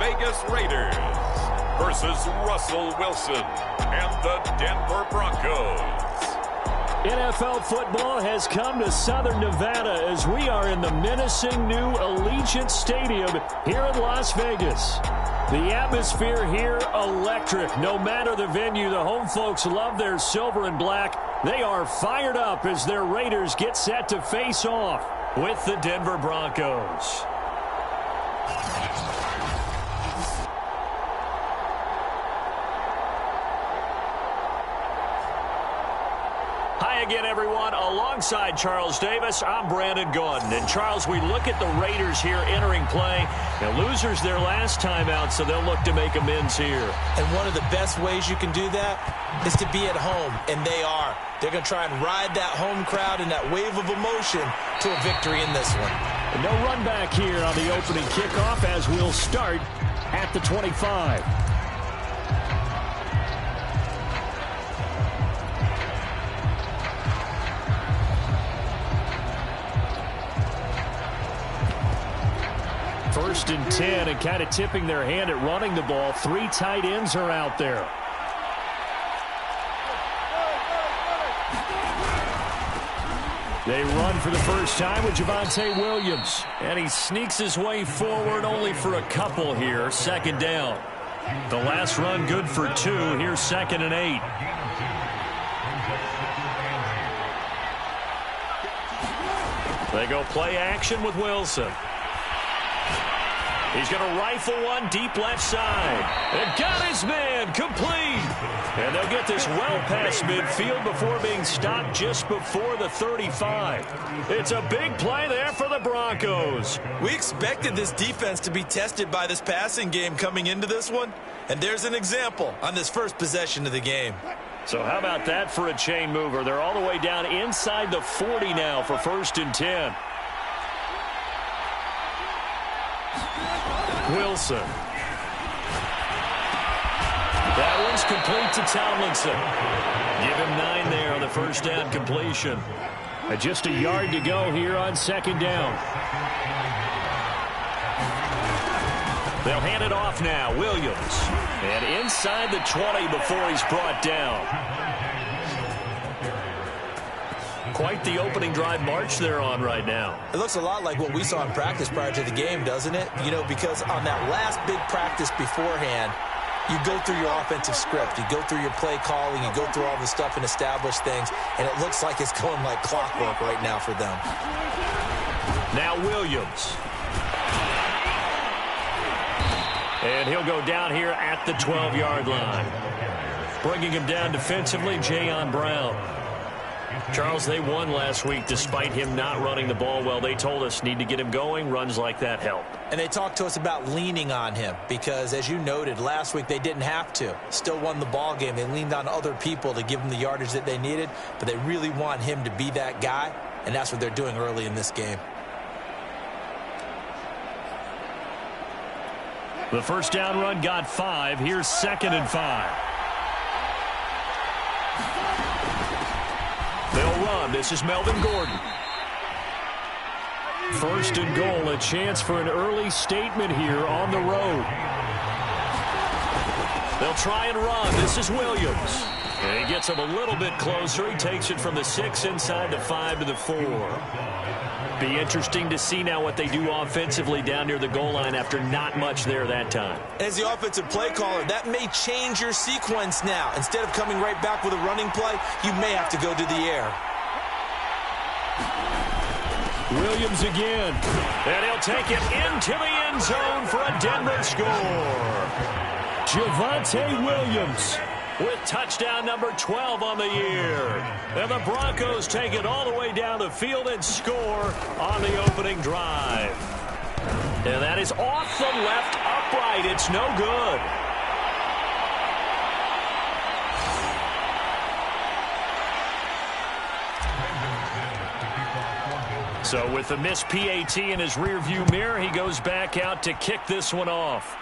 Vegas Raiders versus Russell Wilson and the Denver Broncos. NFL football has come to Southern Nevada as we are in the menacing new Allegiant Stadium here in Las Vegas. The atmosphere here, electric. No matter the venue, the home folks love their silver and black. They are fired up as their Raiders get set to face off with the Denver Broncos. Hi again, everyone. Alongside Charles Davis, I'm Brandon Gaudin. And Charles, we look at the Raiders here entering play. Now, losers their last time out, so they'll look to make amends here. And one of the best ways you can do that is to be at home, and they are. They're going to try and ride that home crowd and that wave of emotion to a victory in this one. And no run back here on the opening kickoff as we'll start at the 25. First and 10, and kind of tipping their hand at running the ball. 3 tight ends are out there. They run for the first time with Javonte Williams. And he sneaks his way forward only for a couple here. Second down. The last run good for 2. Here's 2nd and 8. They go play action with Wilson. He's going to rifle one deep left side. And got his man complete. And they'll get this well past midfield before being stopped just before the 35. It's a big play there for the Broncos. We expected this defense to be tested by this passing game coming into this one. And there's an example on this first possession of the game. So how about that for a chain mover? They're all the way down inside the 40 now for 1st and 10. Wilson. That one's complete to Tomlinson. Give him 9 there on the first down completion. And just a yard to go here on 2nd down. They'll hand it off now. Williams. And inside the 20 before he's brought down. Quite the opening drive march they're on right now. It looks a lot like what we saw in practice prior to the game, doesn't it? You know, because on that last big practice beforehand, you go through your offensive script. You go through your play calling. You go through all the stuff and establish things. And it looks like it's going like clockwork right now for them. Now Williams. And he'll go down here at the 12-yard line. Bringing him down defensively, Jayon Brown. Charles, they won last week despite him not running the ball well. They told us need to get him going. Runs like that help. And they talked to us about leaning on him because, as you noted, last week they didn't have to. Still won the ball game. They leaned on other people to give them the yardage that they needed, but they really want him to be that guy, and that's what they're doing early in this game. The first down run got 5. Here's 2nd and 5. They'll run. This is Melvin Gordon. 1st and goal, a chance for an early statement here on the road. They'll try and run. This is Williams. And he gets him a little bit closer. He takes it from the 6 inside the 5 to the 4. Be interesting to see now what they do offensively down near the goal line after not much there that time. As the offensive play caller, that may change your sequence now. Instead of coming right back with a running play, you may have to go to the air. Williams again. And he'll take it into the end zone for a Denver score. Javonte Williams with touchdown number 12 on the year. And the Broncos take it all the way down the field and score on the opening drive. And that is off the left upright. It's no good. So with the missed PAT in his rearview mirror, he goes back out to kick this one off.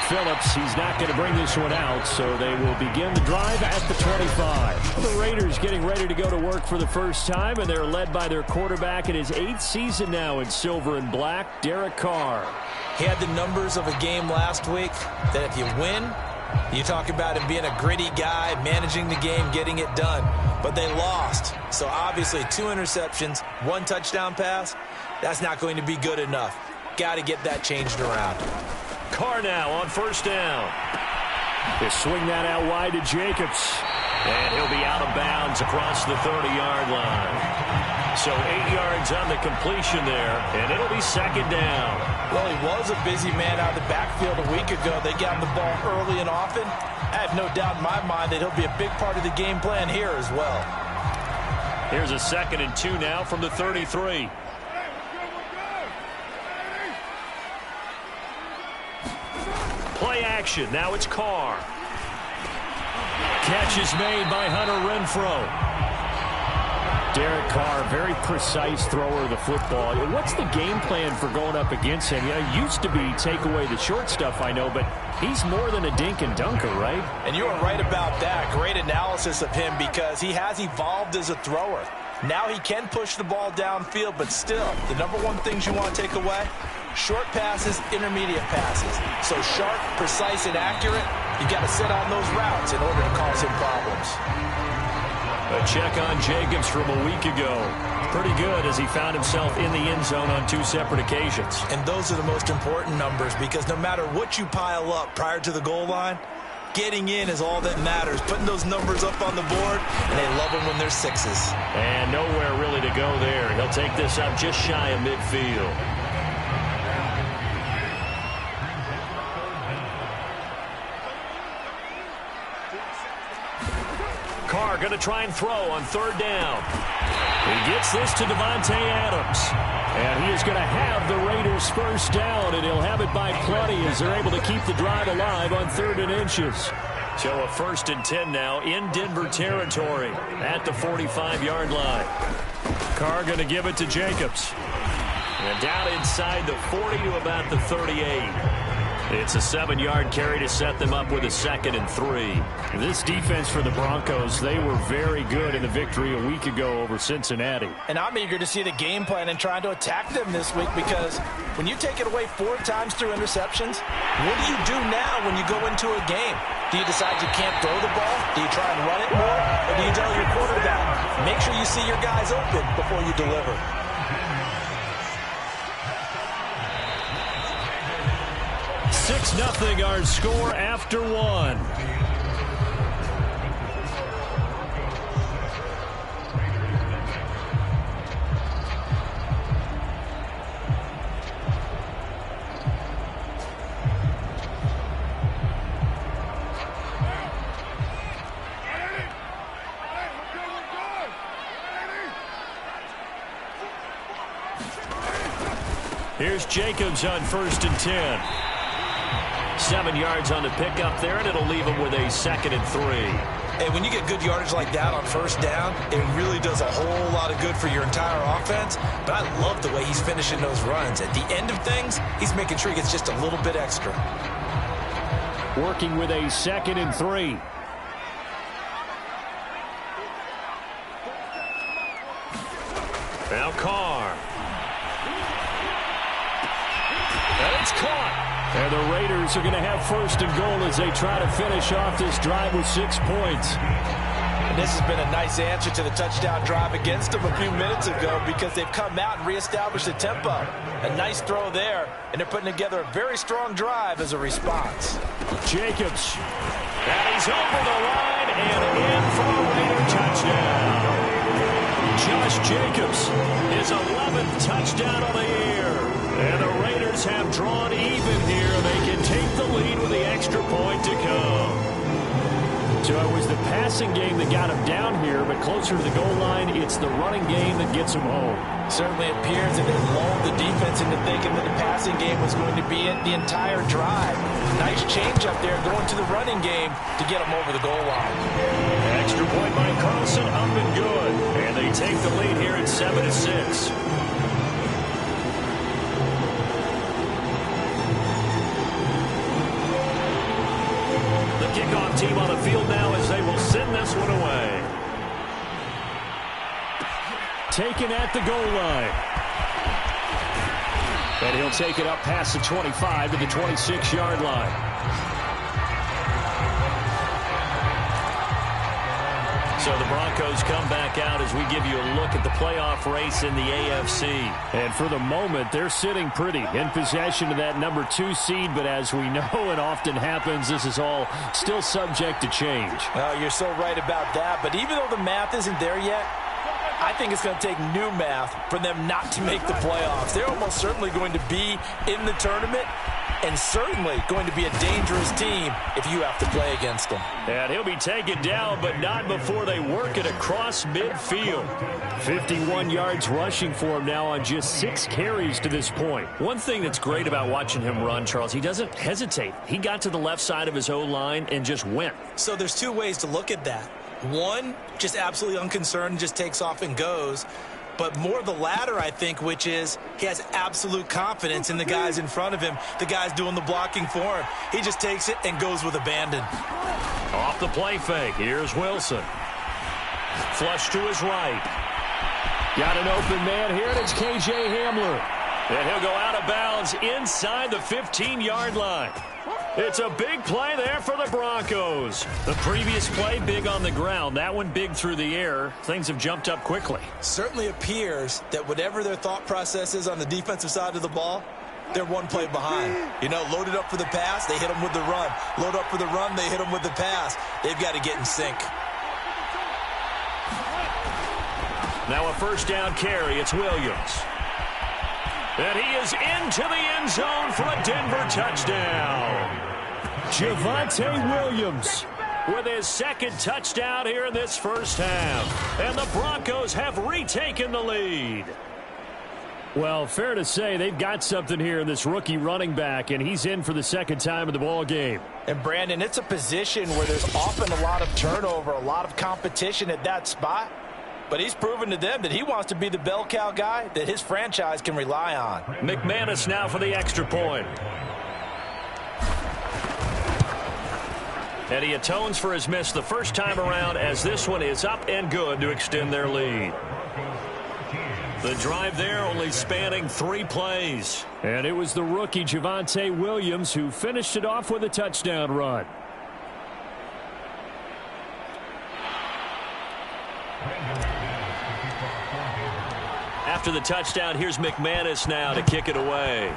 Phillips. He's not going to bring this one out, so they will begin the drive at the 25. The Raiders getting ready to go to work for the first time, and they're led by their quarterback in his 8th season now in silver and black, Derek Carr. He had the numbers of a game last week that if you win, you talk about him being a gritty guy, managing the game, getting it done. But they lost. So obviously 2 interceptions, 1 touchdown pass, that's not going to be good enough. Got to get that changed around. Carr now on first down. They swing that out wide to Jacobs. And he'll be out of bounds across the 30-yard line. So 8 yards on the completion there, and it'll be second down. Well, he was a busy man out of the backfield a week ago. They got him the ball early and often. I have no doubt in my mind that he'll be a big part of the game plan here as well. Here's a 2nd and 2 now from the 33. Play action. Now it's Carr. Catch is made by Hunter Renfrow. Derek Carr, very precise thrower of the football. What's the game plan for going up against him? You know, it used to be take away the short stuff, I know, but he's more than a dink and dunker, right? And you are right about that. Great analysis of him because he has evolved as a thrower. Now he can push the ball downfield, but still, the number one things you want to take away, short passes, intermediate passes. So sharp, precise, and accurate, you got to sit on those routes in order to cause him problems. A check on Jacobs from a week ago. Pretty good as he found himself in the end zone on 2 separate occasions. And those are the most important numbers because no matter what you pile up prior to the goal line, getting in is all that matters. Putting those numbers up on the board, and they love them when they're 6s. And nowhere really to go there. He'll take this up just shy of midfield. Carr going to try and throw on 3rd down. He gets this to Davante Adams. And he is going to have the Raiders first down, and he'll have it by plenty as they're able to keep the drive alive on 3rd and inches. So a 1st and 10 now in Denver territory at the 45-yard line. Carr going to give it to Jacobs. And down inside the 40 to about the 38. It's a 7-yard carry to set them up with a 2nd and 3. This defense for the Broncos, they were very good in the victory a week ago over Cincinnati. And I'm eager to see the game plan and trying to attack them this week because when you take it away 4 times through interceptions, what do you do now when you go into a game? Do you decide you can't throw the ball? Do you try and run it more? Or do you tell your quarterback, make sure you see your guys open before you deliver? 6-0 our score after 1. Here's Jacobs on 1st and 10. 7 yards on the pickup there, and it'll leave him with a 2nd and 3. And when you get good yardage like that on 1st down, it really does a whole lot of good for your entire offense. But I love the way he's finishing those runs. At the end of things, he's making sure he gets just a little bit extra. Working with a 2nd and 3. Now Carr. And it's caught. And the Raiders are going to have 1st and goal as they try to finish off this drive with 6 points. And this has been a nice answer to the touchdown drive against them a few minutes ago because they've come out and reestablished the tempo. A nice throw there, and they're putting together a very strong drive as a response. Jacobs. And he's over the line and in for a Raider touchdown. Josh Jacobs, his 11th touchdown of the year. And the Raiders have drawn even here. They can take the lead with the extra point to come. So it was the passing game that got him down here, but closer to the goal line, it's the running game that gets him home. Certainly appears that they lulled the defense into thinking that the passing game was going to be it the entire drive. Nice change up there going to the running game to get him over the goal line. Extra point by Carlson, up and good. And they take the lead here at 7-6. kickoff team on the field now as they will send this one away. Taken at the goal line. And he'll take it up past the 25 to the 26-yard line. So the Broncos come back out as we give you a look at the playoff race in the AFC. And for the moment, they're sitting pretty in possession of that number 2 seed. But as we know it often happens, this is all still subject to change. Well, you're so right about that. But even though the math isn't there yet, I think it's going to take new math for them not to make the playoffs. They're almost certainly going to be in the tournament and certainly going to be a dangerous team if you have to play against them. And he'll be taken down, but not before they work it across midfield. 51 yards rushing for him now on just 6 carries to this point. One thing that's great about watching him run, Charles, he doesn't hesitate. He got to the left side of his O-line and just went. So there's 2 ways to look at that. One, just absolutely unconcerned, just takes off and goes. But more the latter, I think, which is he has absolute confidence in the guys in front of him, the guys doing the blocking for him. He just takes it and goes with abandon. Off the play fake, here's Wilson. Flush to his right. Got an open man here, and it's K.J. Hamler. And he'll go out of bounds inside the 15-yard line. It's a big play there for the Broncos. The previous play, big on the ground. That one big through the air. Things have jumped up quickly. Certainly appears that whatever their thought process is on the defensive side of the ball, they're one play behind. You know, loaded up for the pass, they hit them with the run. Load up for the run, they hit them with the pass. They've got to get in sync. Now a first down carry. It's Williams. And he is into the end zone for a Denver touchdown. Javonte Williams with his second touchdown here in this first half. And the Broncos have retaken the lead. Well, fair to say they've got something here in this rookie running back, and he's in for the second time in the ball game. And, Brandon, it's a position where there's often a lot of turnover, a lot of competition at that spot. But he's proven to them that he wants to be the bell cow guy that his franchise can rely on. McManus now for the extra point. And he atones for his miss the first time around as this one is up and good to extend their lead. The drive there only spanning 3 plays. And it was the rookie Javonte Williams who finished it off with a touchdown run. After the touchdown, here's McManus now to kick it away.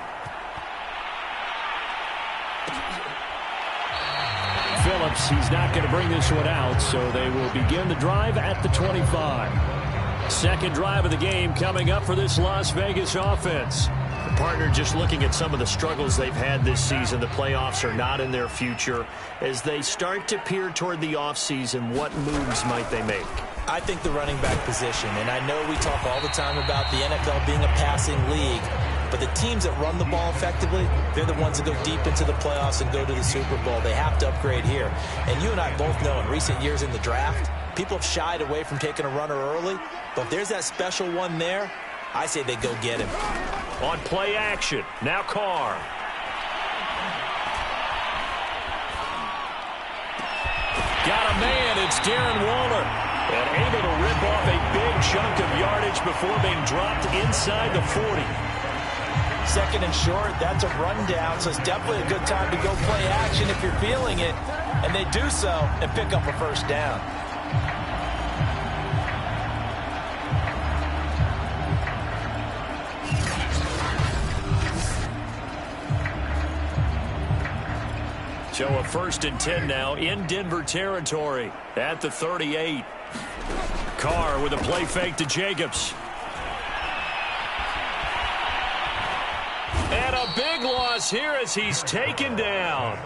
Phillips, he's not going to bring this one out, so they will begin the drive at the 25. Second drive of the game coming up for this Las Vegas offense. The partner just looking at some of the struggles they've had this season. The playoffs are not in their future. As they start to peer toward the offseason, what moves might they make? I think the running back position, and I know we talk all the time about the NFL being a passing league, but the teams that run the ball effectively, they're the ones that go deep into the playoffs and go to the Super Bowl. They have to upgrade here. And you and I both know in recent years in the draft, people have shied away from taking a runner early, but if there's that special one there, I say they go get him. On play action, now Carr. Got a man, it's Darren Waller. And able to rip off a big chunk of yardage before being dropped inside the 40. Second and short, that's a rundown, so it's definitely a good time to go play action if you're feeling it. And they do so and pick up a first down. So a 1st and 10 now in Denver territory at the 38. Carr with a play fake to Jacobs. And a big loss here as he's taken down.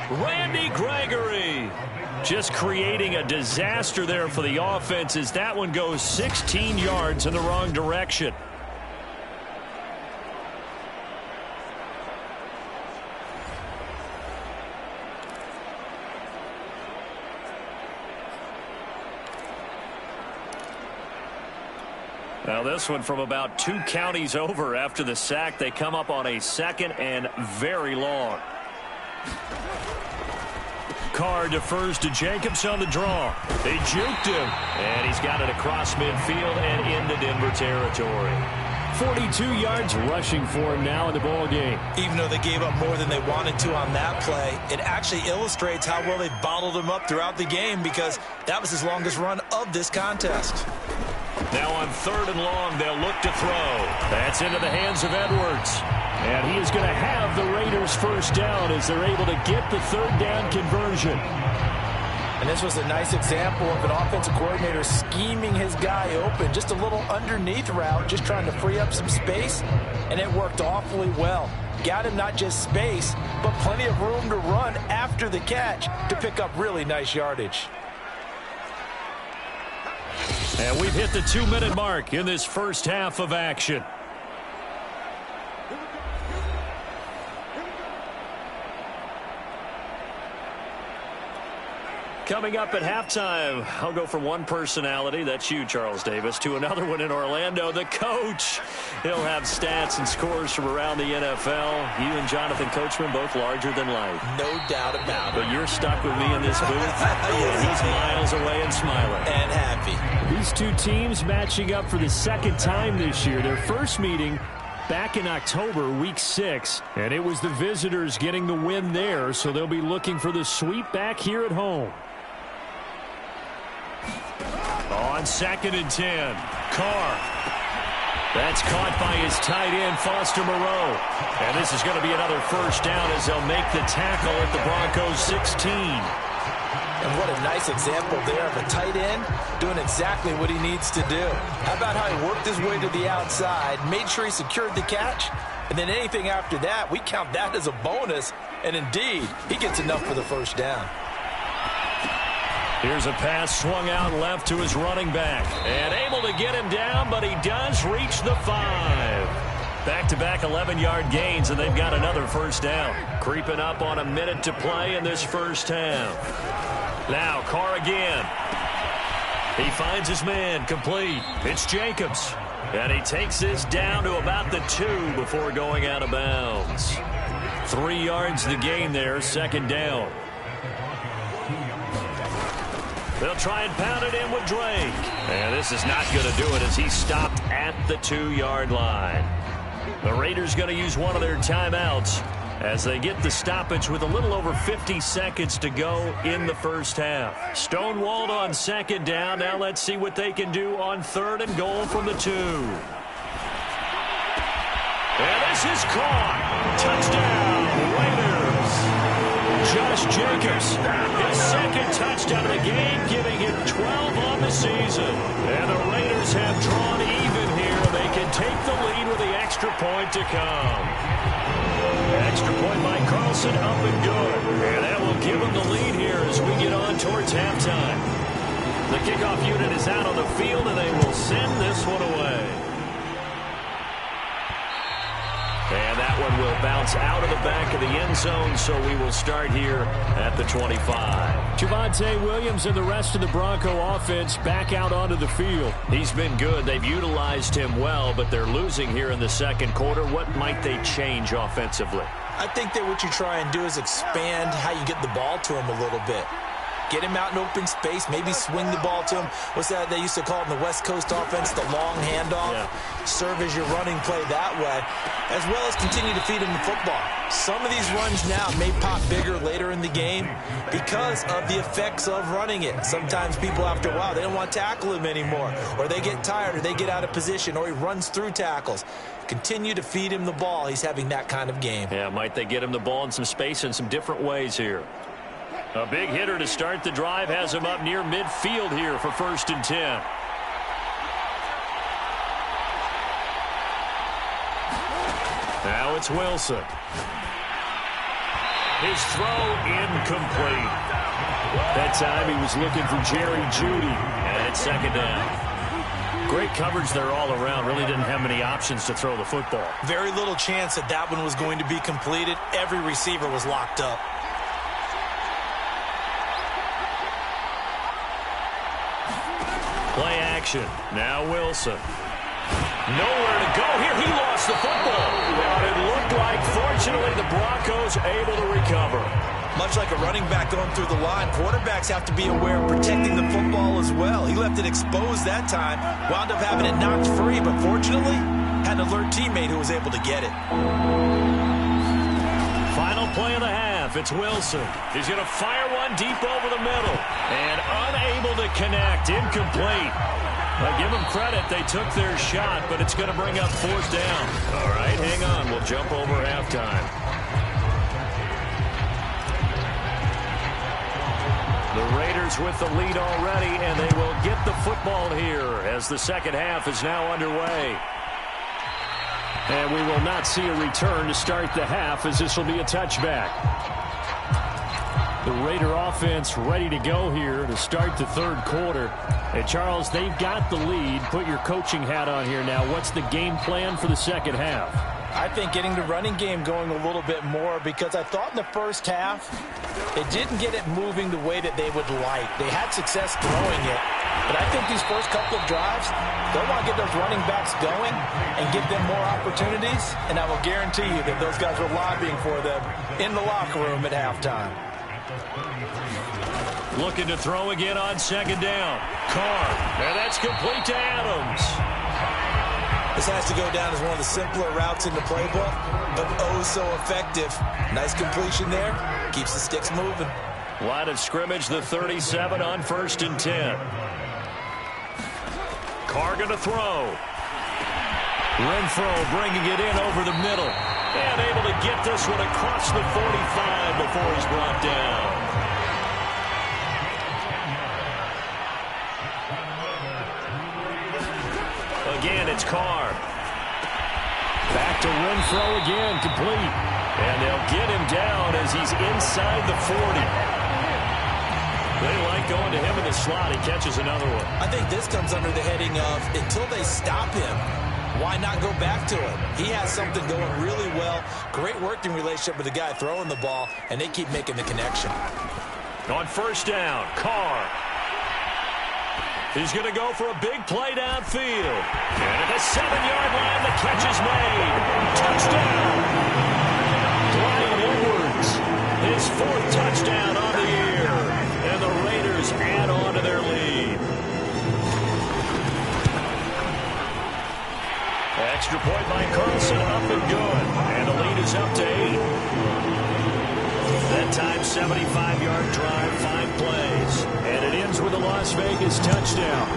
Randy Gregory just creating a disaster there for the offense as that one goes 16 yards in the wrong direction. Now this one from about 2 counties over after the sack. They come up on a 2nd and very long. Carr defers to Jacobs on the draw. They juked him, and he's got it across midfield and into Denver territory. 42 yards rushing for him now in the ball game. Even though they gave up more than they wanted to on that play, it actually illustrates how well they bottled him up throughout the game, because that was his longest run of this contest. Now on 3rd and long, they'll look to throw. That's into the hands of Edwards. And he is going to have the Raiders first down as they're able to get the 3rd down conversion. And this was a nice example of an offensive coordinator scheming his guy open. Just a little underneath route, just trying to free up some space, and it worked awfully well. Got him not just space, but plenty of room to run after the catch to pick up really nice yardage. And we've hit the 2-minute mark in this first half of action. Coming up at halftime, I'll go from one personality, that's you, Charles Davis, to another one in Orlando, the coach. He'll have stats and scores from around the NFL. You and Jonathan Coachman, both larger than life. No doubt about it. But you're stuck with me in this booth. Yes, he's miles away and smiling. And happy. These two teams matching up for the 2nd time this year. Their first meeting back in October, week 6, and it was the visitors getting the win there, so they'll be looking for the sweep back here at home. On 2nd and 10, Carr. That's caught by his tight end, Foster Moreau. And this is going to be another first down as they'll make the tackle at the Broncos 16. And what a nice example there of a tight end doing exactly what he needs to do. How about how he worked his way to the outside, made sure he secured the catch, and then anything after that, we count that as a bonus. And indeed, he gets enough for the first down. Here's a pass swung out left to his running back. And able to get him down, but he does reach the 5. Back-to-back 11-yard gains, and they've got another first down. Creeping up on a minute to play in this first half. Now Carr again. He finds his man complete. It's Jacobs. And he takes this down to about the 2 before going out of bounds. 3 yards the gain there, 2nd down. They'll try and pound it in with Drake. And this is not going to do it as he's stopped at the 2-yard line. The Raiders going to use one of their timeouts as they get the stoppage with a little over 50 seconds to go in the first half. Stonewalled on 2nd down. Now let's see what they can do on 3rd and goal from the 2. And this is caught. Touchdown, Raiders. Josh Jacobs, his 2nd touchdown of the game, giving him 12 on the season. And the Raiders have drawn even here. They can take the lead with the extra point to come. Extra point by Carlson, up and good. And that will give them the lead here as we get on towards halftime. The kickoff unit is out on the field, and they will send this one away. And that one will bounce out of the back of the end zone, so we will start here at the 25. Javonte Williams and the rest of the Bronco offense back out onto the field. He's been good. They've utilized him well, but they're losing here in the 2nd quarter. What might they change offensively? I think that what you try and do is expand how you get the ball to him a little bit. Get him out in open space, maybe swing the ball to him. What's that they used to call it in the West Coast offense, the long handoff? Yeah. Serve as your running play that way, as well as continue to feed him the football. Some of these runs now may pop bigger later in the game because of the effects of running it. Sometimes people, after a while, they don't want to tackle him anymore, or they get tired, or they get out of position, or he runs through tackles. Continue to feed him the ball. He's having that kind of game. Yeah, might they get him the ball in some space in some different ways here. A big hitter to start the drive has him up near midfield here for 1st and 10. Now it's Wilson. His throw incomplete. That time he was looking for Jerry Jeudy, and it's 2nd down. Great coverage there all around. Really didn't have many options to throw the football. Very little chance that that one was going to be completed. Every receiver was locked up. Play action. Now Wilson. Nowhere to go here. He lost the football. But it looked like, fortunately, the Broncos able to recover. Much like a running back going through the line, quarterbacks have to be aware of protecting the football as well. He left it exposed that time, wound up having it knocked free, but fortunately had an alert teammate who was able to get it. Final play of the half. It's Wilson. He's going to fire one deep over the middle. And unable to connect. Incomplete. I give them credit. They took their shot, but it's going to bring up fourth down. All right, hang on. We'll jump over halftime. The Raiders with the lead already, and they will get the football here as the second half is now underway. And we will not see a return to start the half, as this will be a touchback. The Raider offense ready to go here to start the third quarter. And Charles, they've got the lead. Put your coaching hat on here now. What's the game plan for the second half? I think getting the running game going a little bit more, because I thought in the first half they didn't get it moving the way that they would like. They had success throwing it, but I think these first couple of drives, they'll want to get those running backs going and give them more opportunities, and I will guarantee you that those guys were lobbying for them in the locker room at halftime. Looking to throw again on second down. Carr, and that's complete to Adams. This has to go down as one of the simpler routes in the playbook, but oh so effective. Nice completion there. Keeps the sticks moving. Line of scrimmage, the 37 on 1st and 10. Carr going to throw. Renfro bringing it in over the middle. And able to get this one across the 45 before he's brought down. Again, it's Carr. Back to Renfro again, complete. And they'll get him down as he's inside the 40. They like going to him in the slot. He catches another one. I think this comes under the heading of, until they stop him, why not go back to him? He has something going really well. Great working relationship with the guy throwing the ball, and they keep making the connection. On first down, Carr. He's going to go for a big play downfield. And at the 7-yard line, the catch is made. Touchdown! Clyde Edwards, his 4th touchdown on the year. And the Raiders add on to their lead. Extra point by Carlson, up and good. And the lead is up to 8. That time, 75-yard drive, 5 plays. And it ends with a Las Vegas touchdown.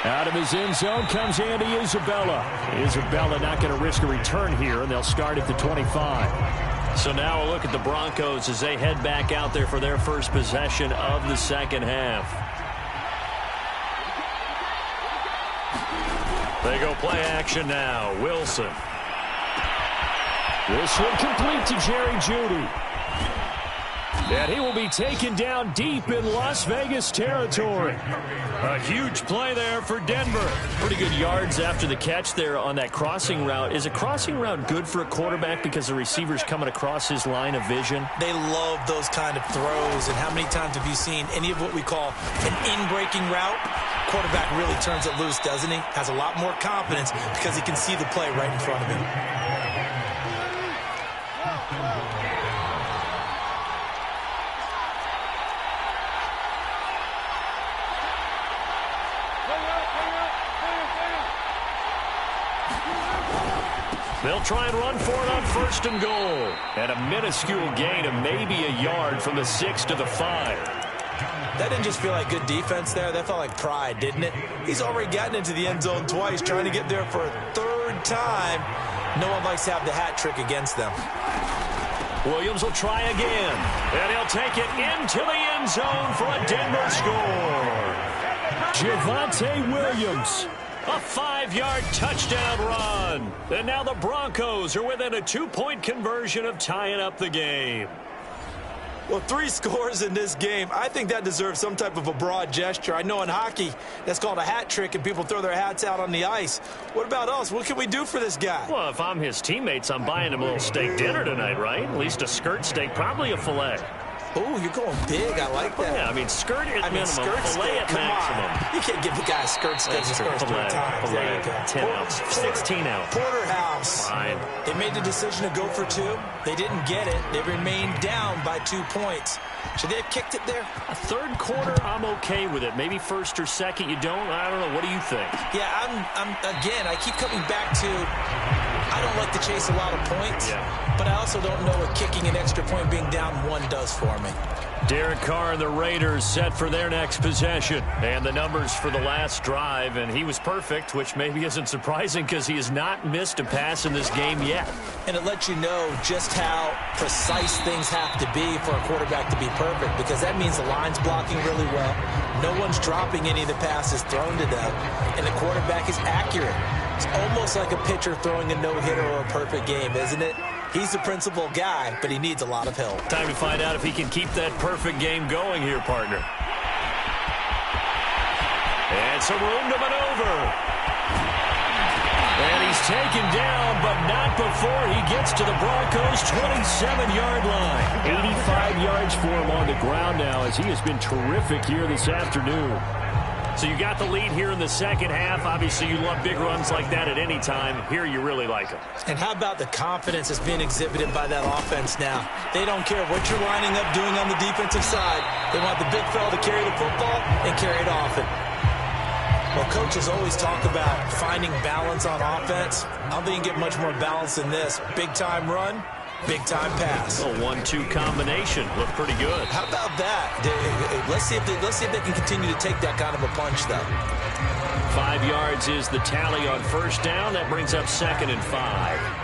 Out of his end zone comes Andy Isabella. Isabella not going to risk a return here, and they'll start at the 25. So now a look at the Broncos as they head back out there for their first possession of the second half. They go play action now. Wilson. This one complete to Jerry Jeudy. And he will be taken down deep in Las Vegas territory. A huge play there for Denver. Pretty good yards after the catch there on that crossing route. Is a crossing route good for a quarterback because the receiver's coming across his line of vision? They love those kind of throws. And how many times have you seen any of what we call an in-breaking route? Quarterback really turns it loose, doesn't he? Has a lot more confidence because he can see the play right in front of him. They'll try and run for it on 1st and goal. And a minuscule gain of maybe a yard from the 6 to the 5. That didn't just feel like good defense there. That felt like pride, didn't it? He's already gotten into the end zone twice, trying to get there for a 3rd time. No one likes to have the hat trick against them. Williams will try again. And he'll take it into the end zone for a Denver score. Javonte Williams. A 5-yard touchdown run. And now the Broncos are within a 2-point conversion of tying up the game. Well, 3 scores in this game. I think that deserves some type of a broad gesture. I know in hockey, that's called a hat trick, and people throw their hats out on the ice. What about us? What can we do for this guy? Well, if I'm his teammates, I'm buying him a little steak dinner tonight, right? At least a skirt steak, probably a filet. Oh, you're going big. I like that. Yeah, I mean, skirt at minimum, fillet at maximum. You can't give the guy a skirt because he scores 3 times. There you go. 10 ounce, 16 ounce. Porterhouse. Fine. They made the decision to go for 2. They didn't get it. They remained down by 2 points. Should they have kicked it there? A third quarter, I'm okay with it. Maybe first or second, you don't. I don't know. What do you think? Yeah, again, I keep coming back to I don't like to chase a lot of points, but I also don't know what kicking an extra point being down 1 does for me. Derek Carr and the Raiders set for their next possession. And the numbers for the last drive, and he was perfect, which maybe isn't surprising because he has not missed a pass in this game yet. And it lets you know just how precise things have to be for a quarterback to be perfect, because that means the line's blocking really well. No one's dropping any of the passes thrown to them, and the quarterback is accurate. It's almost like a pitcher throwing a no-hitter or a perfect game, isn't it? He's the principal guy, but he needs a lot of help. Time to find out if he can keep that perfect game going here, partner. And some room to maneuver. And he's taken down, but not before he gets to the Broncos' 27-yard line. 85 yards for him on the ground now, as he has been terrific here this afternoon. So you got the lead here in the second half. Obviously, you love big runs like that at any time. Here, you really like them. And how about the confidence that's being exhibited by that offense now? They don't care what you're lining up doing on the defensive side. They want the big fella to carry the football and carry it often. Well, coaches always talk about finding balance on offense. I don't think you get much more balance than this. Big-time run, big-time pass. A 1-2 combination. Looked pretty good. How about that? Let's see if they can continue to take that kind of a punch, though. 5 yards is the tally on first down. That brings up 2nd and 5.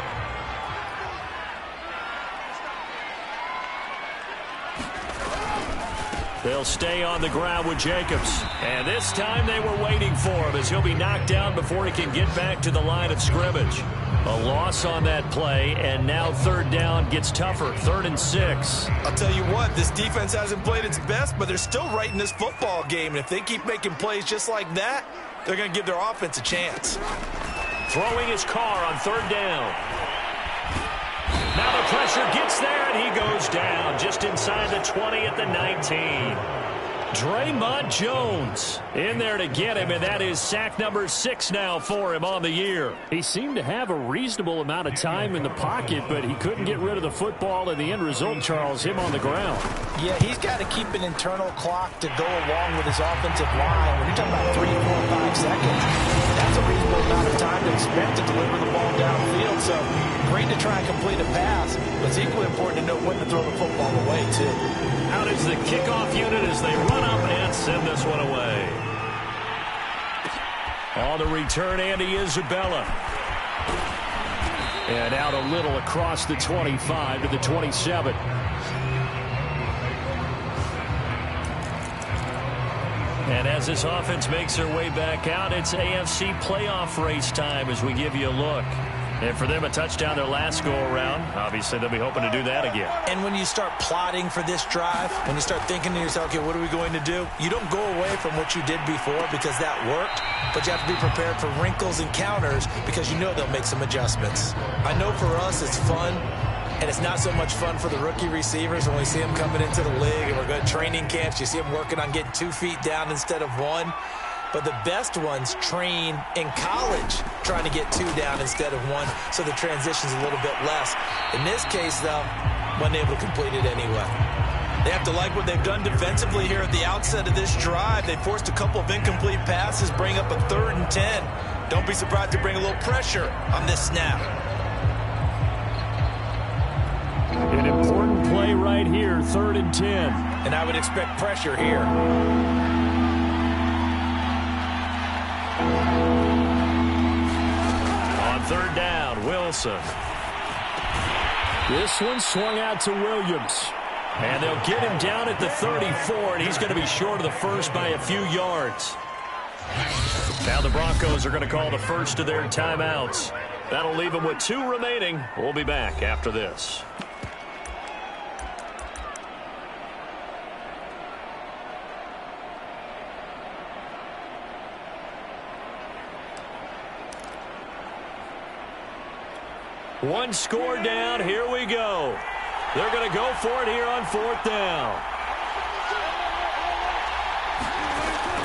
They'll stay on the ground with Jacobs. And this time they were waiting for him, as he'll be knocked down before he can get back to the line of scrimmage. A loss on that play, and now 3rd down gets tougher. 3rd and 6. I'll tell you what, this defense hasn't played its best, but they're still right in this football game. And if they keep making plays just like that, they're going to give their offense a chance. Throwing his car on 3rd down. Now the pressure gets there, and he goes down just inside the 20 at the 19. Draymond Jones in there to get him, and that is sack number 6 now for him on the year. He seemed to have a reasonable amount of time in the pocket, but he couldn't get rid of the football, and the end result, Charles, him on the ground. Yeah, he's got to keep an internal clock to go along with his offensive line. When you're talking about 3, 4, 5 seconds, that's a reasonable amount of time to expect to deliver the ball downfield. So great to try and complete a pass, but it's equally important to know when to throw the football away, too. Out is the kickoff unit as they run up and send this one away. On the return, Andy Isabella. And out a little across the 25 to the 27. And as this offense makes their way back out, it's AFC playoff race time as we give you a look. And for them, a touchdown their last go-around. Obviously, they'll be hoping to do that again. And when you start plotting for this drive, when you start thinking to yourself, okay, what are we going to do? You don't go away from what you did before because that worked, but you have to be prepared for wrinkles and counters because you know they'll make some adjustments. I know for us it's fun, and it's not so much fun for the rookie receivers when we see them coming into the league and we're going to training camps. You see them working on getting 2 feet down instead of 1. But the best ones train in college trying to get 2 down instead of 1, so the transition's a little bit less. In this case, though, wasn't able to complete it anyway. They have to like what they've done defensively here at the outset of this drive. They forced a couple of incomplete passes, bring up a 3rd and 10. Don't be surprised to bring a little pressure on this snap. An important play right here, 3rd and 10. And I would expect pressure here. On 3rd down, Wilson. This one swung out to Williams. And they'll get him down at the 34, and he's going to be short of the first by a few yards. Now the Broncos are going to call the first of their timeouts. That'll leave them with 2 remaining. We'll be back after this. One score down. Here we go. They're going to go for it here on 4th down.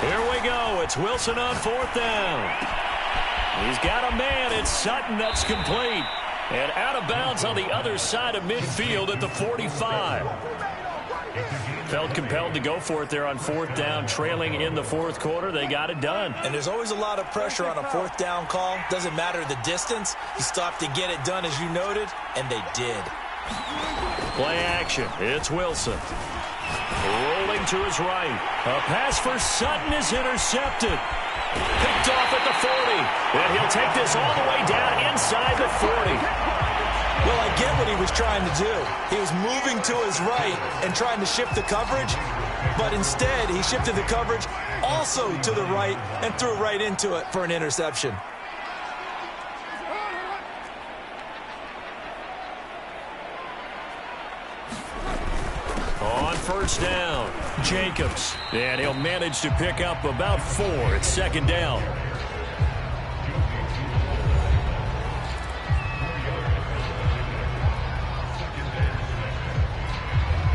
Here we go. It's Wilson on 4th down. He's got a man. It's Sutton. That's complete. And out of bounds on the other side of midfield at the 45. Felt compelled to go for it there on 4th down, trailing in the 4th quarter. They got it done. And there's always a lot of pressure on a 4th down call. Doesn't matter the distance. You stop to get it done, as you noted, and they did. Play action. It's Wilson. Rolling to his right. A pass for Sutton is intercepted. Picked off at the 40. And he'll take this all the way down inside the 40. Well, I get what he was trying to do. He was moving to his right and trying to shift the coverage, but instead he shifted the coverage also to the right and threw right into it for an interception. On 1st down, Jacobs. And he'll manage to pick up about 4. It's 2nd down.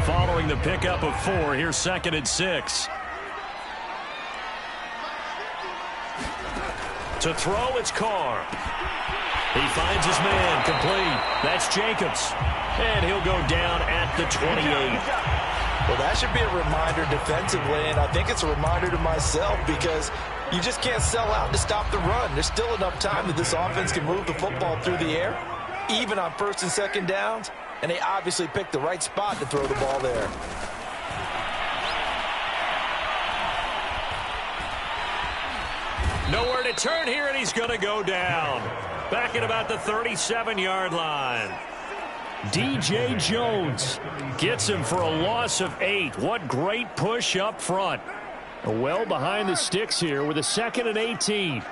Following the pickup of 4, here's 2nd and 6. To throw, it's Carr. He finds his man, complete. That's Jacobs. And he'll go down at the 28. Well, that should be a reminder defensively, and I think it's a reminder to myself because you just can't sell out to stop the run. There's still enough time that this offense can move the football through the air, even on 1st and 2nd downs, and they obviously picked the right spot to throw the ball there. Nowhere to turn here, and he's going to go down. Back at about the 37-yard line. DJ Jones gets him for a loss of 8. What great push up front. Well behind the sticks here with a 2nd and 18.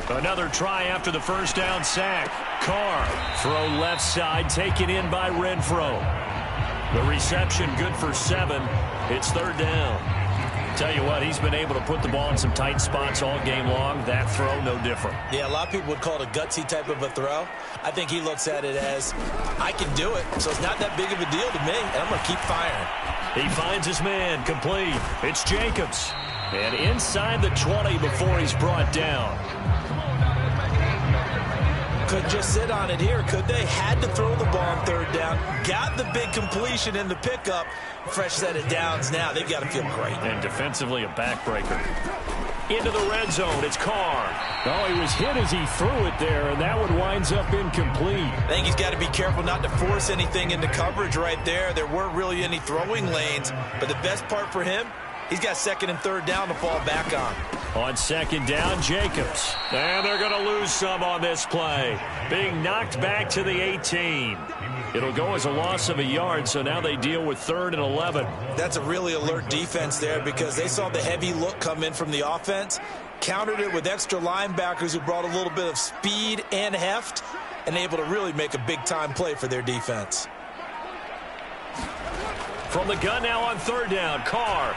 Another try after the 1st down sack. Carr, throw left side, taken in by Renfro. The reception good for 7. It's 3rd down. Tell you what, he's been able to put the ball in some tight spots all game long. That throw, no different. Yeah, a lot of people would call it a gutsy type of a throw. I think he looks at it as, I can do it, so it's not that big of a deal to me, and I'm going to keep firing. He finds his man, complete. It's Jacobs. And inside the 20 before he's brought down. Couldn't just sit on it here, could they? Had to throw the ball on 3rd down. Got the big completion in the pickup. Fresh set of downs now. They've got to feel great. And defensively, a backbreaker. Into the red zone. It's Carr. Oh, he was hit as he threw it there, and that one winds up incomplete. I think he's got to be careful not to force anything into coverage right there. There weren't really any throwing lanes, but the best part for him, he's got 2nd and 3rd down to fall back on. On 2nd down, Jacobs. And they're going to lose some on this play. Being knocked back to the 18. It'll go as a loss of a yard, so now they deal with 3rd and 11. That's a really alert defense there because they saw the heavy look come in from the offense, countered it with extra linebackers who brought a little bit of speed and heft, and able to really make a big-time play for their defense. From the gun now on 3rd down, Carr.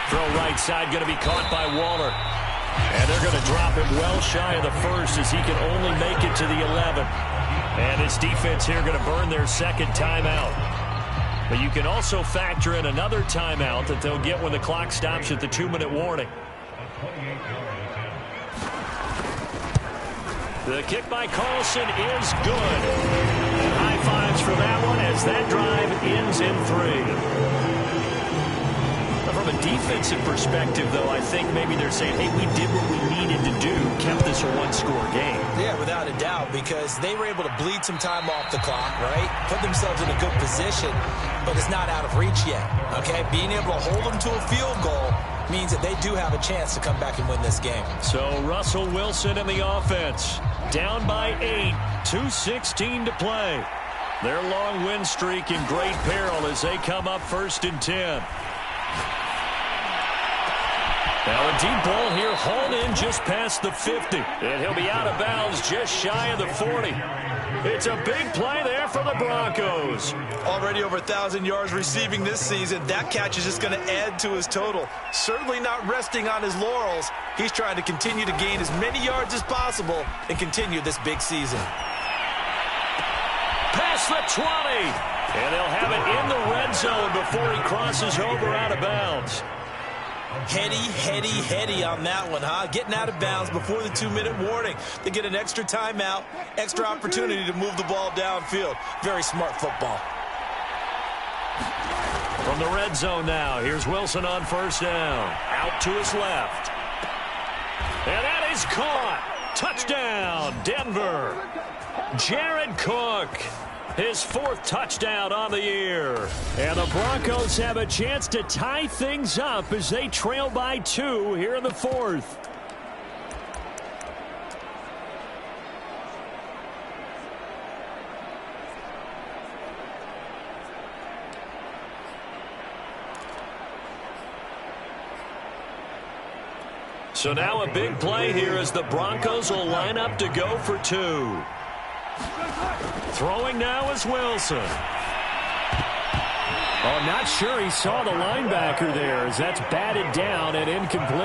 Throw right side, going to be caught by Waller. And they're going to drop him well shy of the 1st as he can only make it to the 11. And this defense here going to burn their 2nd timeout. But you can also factor in another timeout that they'll get when the clock stops at the 2-minute warning. The kick by Carlson is good. And high fives for that one as that drive ends in 3. From a defensive perspective, though, I think maybe they're saying, hey, we did what we needed to do, kept this a one-score game. Yeah, without a doubt, because they were able to bleed some time off the clock, right? Put themselves in a good position, but it's not out of reach yet, okay? Being able to hold them to a field goal means that they do have a chance to come back and win this game. So Russell Wilson and the offense down by 8, 2:16 to play. Their long win streak in great peril as they come up 1st and 10. Now a deep ball here, hauled in just past the 50. And he'll be out of bounds just shy of the 40. It's a big play there for the Broncos. Already over 1,000 yards receiving this season. That catch is just going to add to his total. Certainly not resting on his laurels. He's trying to continue to gain as many yards as possible and continue this big season. Past the 20. And they'll have it in the red zone before he crosses over out of bounds. Heady on that one, huh? Getting out of bounds before the 2-minute warning. They get an extra timeout, extra opportunity to move the ball downfield. Very smart football. From the red zone now, here's Wilson on first down. Out to his left. And that is caught. Touchdown, Denver. Jared Cook. His 4th touchdown on the year. And the Broncos have a chance to tie things up as they trail by 2 here in the 4th. So now a big play here as the Broncos will line up to go for 2. Throwing now is Wilson. Oh, not sure he saw the linebacker there as that's batted down and incomplete.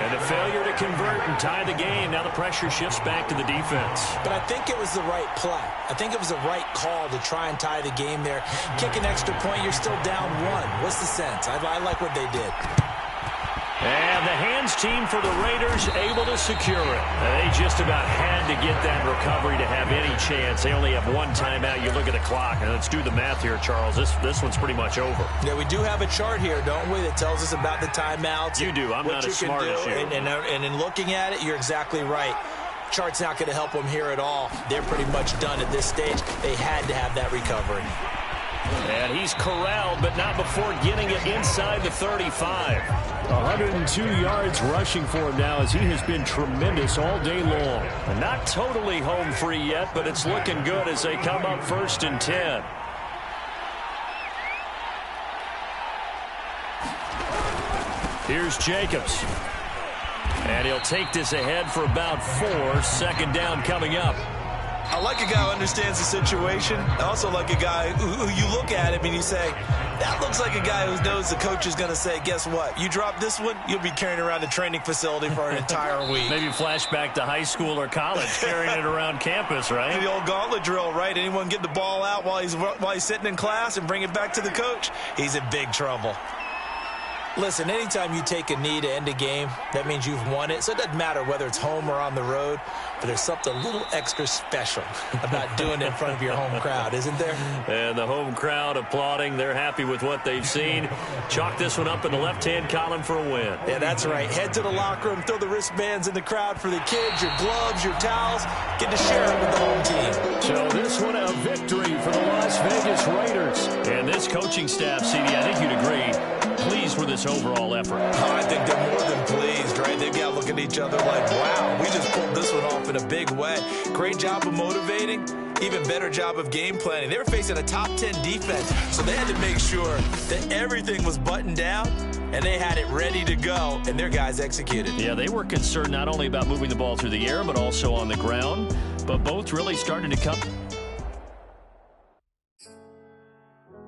And a failure to convert and tie the game. Now the pressure shifts back to the defense. But I think it was the right play. I think it was the right call to try and tie the game there. Kick an extra point, you're still down 1. What's the sense? I like what they did. And the hands team for the Raiders able to secure it. They just about had to get that recovery to have any chance. They only have 1 timeout. You look at the clock, and let's do the math here, Charles. This one's pretty much over. Yeah, we do have a chart here, don't we, that tells us about the timeouts. You do. I'm not as smart as you. And in looking at it, you're exactly right. Chart's not going to help them here at all. They're pretty much done at this stage. They had to have that recovery. And he's corralled, but not before getting it inside the 35. 102 yards rushing for him now as he has been tremendous all day long. Not totally home free yet, but it's looking good as they come up 1st and 10. Here's Jacobs. And he'll take this ahead for about 4. 2nd down coming up. I like a guy who understands the situation. I also like a guy who you look at him and you say, that looks like a guy who knows the coach is going to say, guess what? You drop this one, you'll be carrying around a training facility for an entire week. Maybe flashback to high school or college, carrying it around campus, right? The old gauntlet drill, right? Anyone get the ball out while he's sitting in class and bring it back to the coach, he's in big trouble. Listen, anytime you take a knee to end a game, that means you've won it. So it doesn't matter whether it's home or on the road, but there's something a little extra special about doing it in front of your home crowd, isn't there? And the home crowd applauding. They're happy with what they've seen. Chalk this one up in the left-hand column for a win. Yeah, that's right. Head to the locker room, throw the wristbands in the crowd for the kids, your gloves, your towels. Get to share it with the home team. So this one a victory for the Las Vegas Raiders. And this coaching staff, CD, I think you'd agree, pleased with this overall effort. Oh, I think they're more than pleased, right? They've got to look at each other like, wow, we just pulled this one off in a big way. Great job of motivating. Even better job of game planning. They were facing a top 10 defense, so they had to make sure that everything was buttoned down and they had it ready to go, and their guys executed. Yeah, they were concerned not only about moving the ball through the air, but also on the ground. But both really started to come